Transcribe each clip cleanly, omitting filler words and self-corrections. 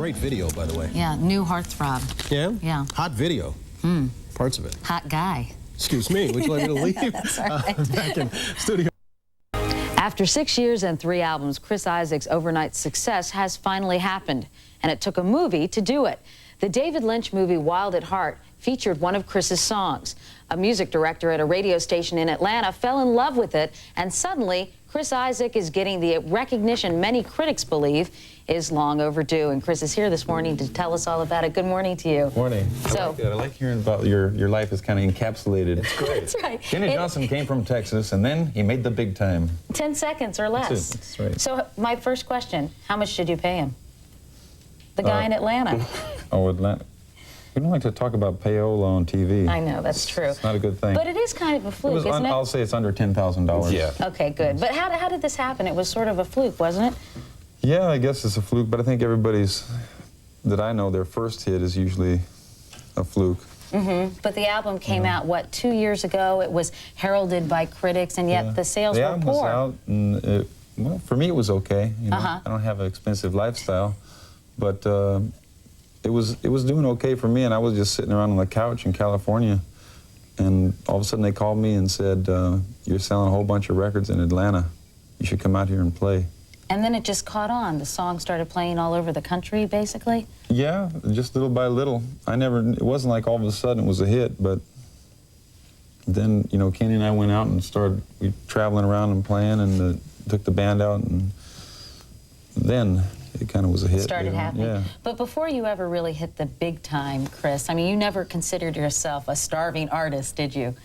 Great video, by the way. Yeah, new heartthrob. Yeah? Yeah. Hot video. Parts of it. Hot guy. Excuse me, would you like me to leave? That's all right. Back in studio. After 6 years and 3 albums, Chris Isaak's overnight success has finally happened, and it took a movie to do it. The David Lynch movie Wild at Heart featured one of Chris's songs. A music director at a radio station in Atlanta fell in love with it, and suddenly Chris Isaak is getting the recognition many critics believe is long overdue. And Chris is here this morning to tell us all about it. Good morning to you. Morning. I like that. I like hearing about your life is kind of encapsulated. It's great. That's right. Kenney Johnson came from Texas, and then he made the big time. 10 seconds or less. That's right. So my first question, how much did you pay him? The guy in Atlanta. Oh, Atlanta. We don't like to talk about payola on TV. I know, that's true. It's not a good thing. But it is kind of a fluke, isn't it? I'll say it's under $10,000. Yeah. Okay, good. But how did this happen? It was sort of a fluke, wasn't it? Yeah, I guess it's a fluke, but I think everybody's, that I know, their first hit is usually a fluke. But the album came out, what, 2 years ago? It was heralded by critics, and yet the sales the were album poor. was out, and well, for me it was okay. You know, I don't have an expensive lifestyle, but it was doing okay for me, and I was just sitting around on the couch in California, and all of a sudden they called me and said, "You're selling a whole bunch of records in Atlanta. You should come out here and play." And then it just caught on. The song started playing all over the country, basically? Yeah, just little by little. It wasn't like all of a sudden it was a hit, but then, you know, Kenney and I went out and started traveling around and playing, and took the band out, and then it kind of was a hit. Started happening. Yeah. But before you ever really hit the big time, Chris, I mean, you never considered yourself a starving artist, did you?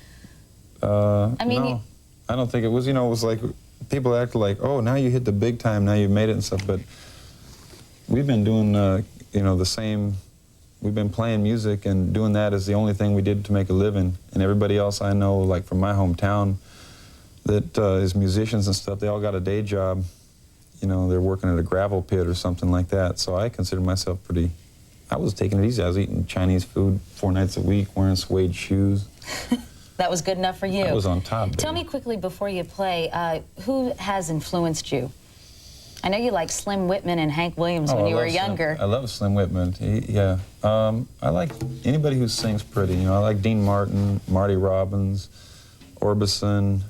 I mean, no, I don't think it was. You know, it was like people act like, oh, now you hit the big time, now you've made it and stuff. But we've been doing, you know, the same. We've been playing music and doing that as the only thing we did to make a living. And everybody else I know, like from my hometown, that is musicians and stuff, they all got a day job. You know, they're working at a gravel pit or something like that. So I consider myself pretty, I was taking it easy. I was eating Chinese food 4 nights a week, wearing suede shoes. That was good enough for you? I was on top, baby. Tell me quickly before you play, who has influenced you? I know you like Slim Whitman and Hank Williams when you were younger. I love Slim Whitman. Yeah. I like anybody who sings pretty. You know, I like Dean Martin, Marty Robbins, Orbison.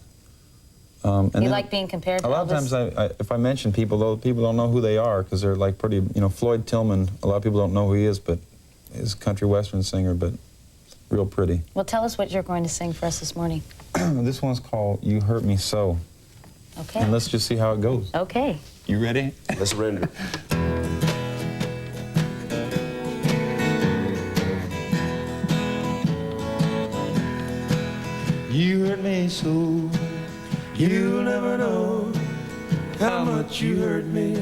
You like being compared to a lot of times, if I mention people, though, people don't know who they are because they're like pretty. You know, Floyd Tillman. A lot of people don't know who he is, but he's a country western singer, but real pretty. Well, tell us what you're going to sing for us this morning. This one's called "You Hurt Me So." Okay. And let's just see how it goes. Okay. You ready? Let's surrender. You hurt me so, you'll never know how much you hurt me.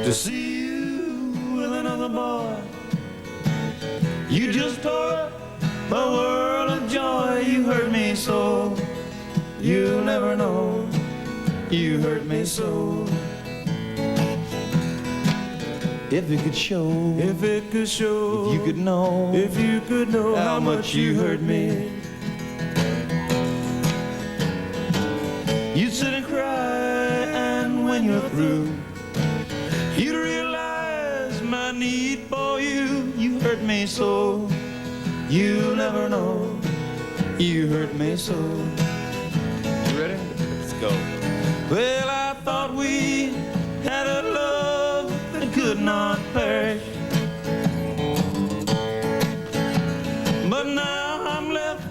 To see you with another boy, you just tore up my world of joy. You hurt me so, you'll never know. You hurt me so. If it could show, if it could show, if you could know, if you could know how much you hurt me. You'd sit and cry, and when you're through, you'd realize my need for you. You hurt me so, you'll never know. You hurt me so. You ready? Let's go. Well, I thought we had a love that could not perish, but now I'm left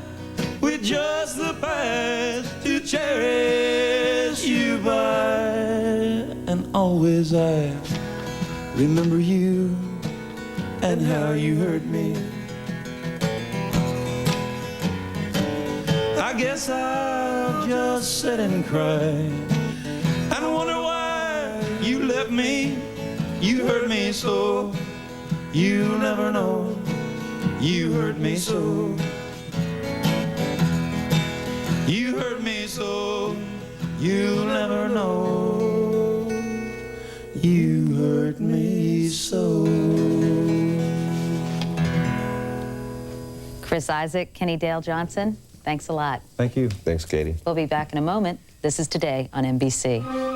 with just the past to cherish you by. And always I remember you and how you hurt me. I guess I'll just sit and cry and wonder why you left me. You hurt me so, you'll never know. You hurt me so. You hurt me so, you'll never know. You hurt me so. Chris Isaak, Kenney Dale Johnson, thanks a lot. Thank you. Thanks, Katie. We'll be back in a moment. This is Today on NBC.